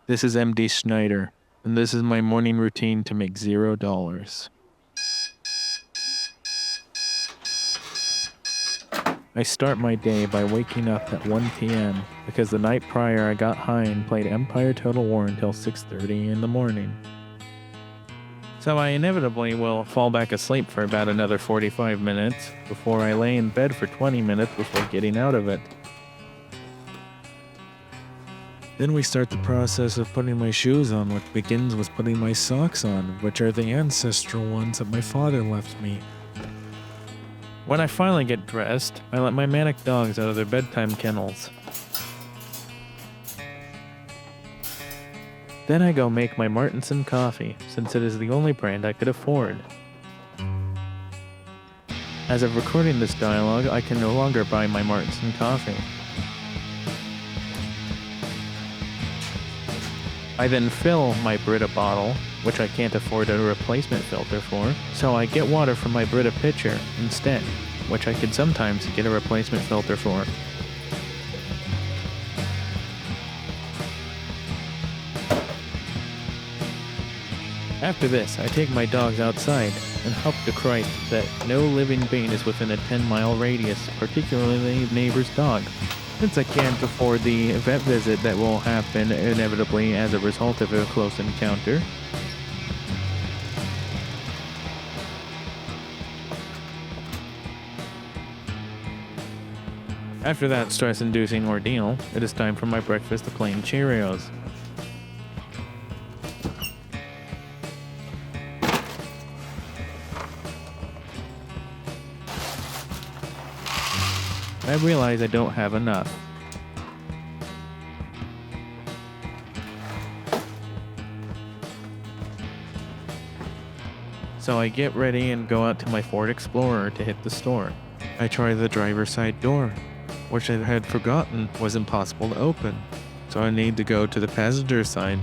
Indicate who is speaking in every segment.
Speaker 1: This is MD Schneider, and this is my morning routine to make $0. I start my day by waking up at 1 p.m. because the night prior I got high and played Empire Total War until 6:30 in the morning. So I inevitably will fall back asleep for about another 45 minutes before I lay in bed for 20 minutes before getting out of it. Then we start the process of putting my shoes on, which begins with putting my socks on, which are the ancestral ones that my father left me. When I finally get dressed, I let my manic dogs out of their bedtime kennels. Then I go make my Martinson coffee, since it is the only brand I could afford. As of recording this dialogue, I can no longer buy my Martinson coffee. I then fill my Brita bottle, which I can't afford a replacement filter for, so I get water from my Brita pitcher instead, which I could sometimes get a replacement filter for. After this, I take my dogs outside and hope to Christ that no living being is within a 10-mile radius, particularly the neighbor's dog, since I can't afford the vet visit that will happen inevitably as a result of a close encounter. After that stress-inducing ordeal, it is time for my breakfast of plain Cheerios. I realize I don't have enough. So I get ready and go out to my Ford Explorer to hit the store. I try the driver's side door, which I had forgotten was impossible to open, so I need to go to the passenger side.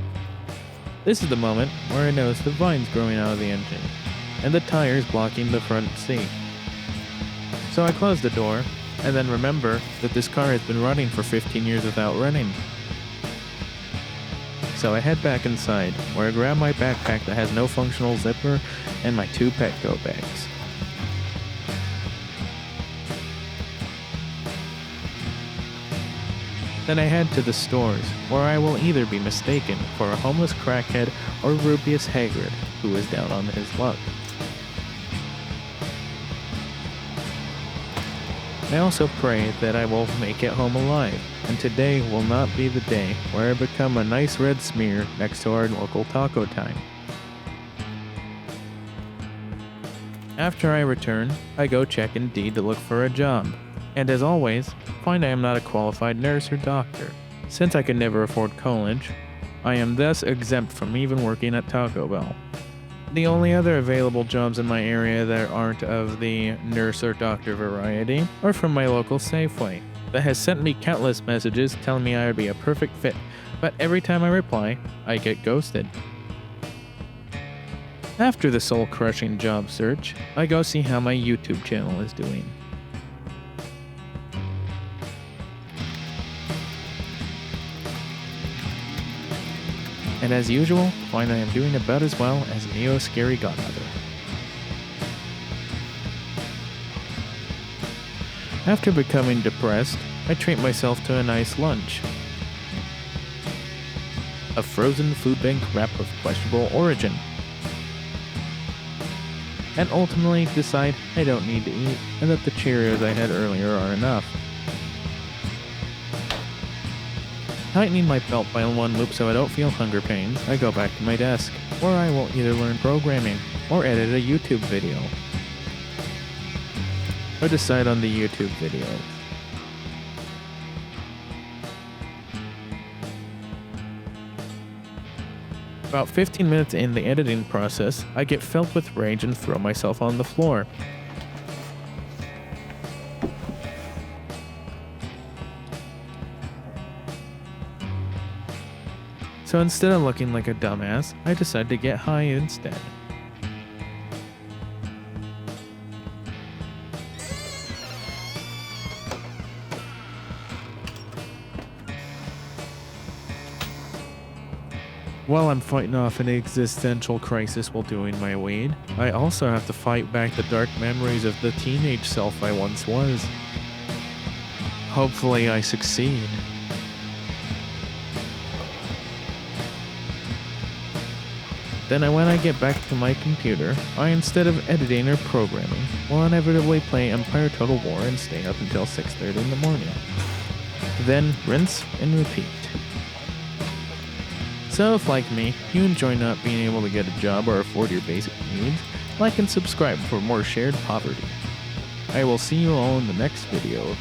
Speaker 1: This is the moment where I notice the vines growing out of the engine, and the tires blocking the front seat. So I close the door, and then remember that this car has been running for 15 years without running. So I head back inside, where I grab my backpack that has no functional zipper and my 2 Petco bags. Then I head to the stores, where I will either be mistaken for a homeless crackhead or Rubius Hagrid, who is down on his luck. I also pray that I will make it home alive, and today will not be the day where I become a nice red smear next to our local taco time. After I return, I go check Indeed to look for a job, and as always, find I am not a qualified nurse or doctor. Since I could never afford college, I am thus exempt from even working at Taco Bell. The only other available jobs in my area that aren't of the nurse or doctor variety are from my local Safeway, that has sent me countless messages telling me I would be a perfect fit, but every time I reply, I get ghosted. After the soul-crushing job search, I go see how my YouTube channel is doing. And as usual, find I am doing about as well as Neo's scary godmother. After becoming depressed, I treat myself to a nice lunch. A frozen food bank wrap of questionable origin. And ultimately decide I don't need to eat and that the Cheerios I had earlier are enough. Tightening my belt by one loop so I don't feel hunger pains, I go back to my desk, where I will either learn programming or edit a YouTube video. Or decide on the YouTube video. About 15 minutes in the editing process, I get filled with rage and throw myself on the floor. So instead of looking like a dumbass, I decide to get high instead. While I'm fighting off an existential crisis while doing my weed, I also have to fight back the dark memories of the teenage self I once was. Hopefully I succeed. Then when I get back to my computer, instead of editing or programming, will inevitably play Empire Total War and stay up until 6:30 in the morning. Then rinse and repeat. So if, like me, you enjoy not being able to get a job or afford your basic needs, like and subscribe for more shared poverty. I will see you all in the next video.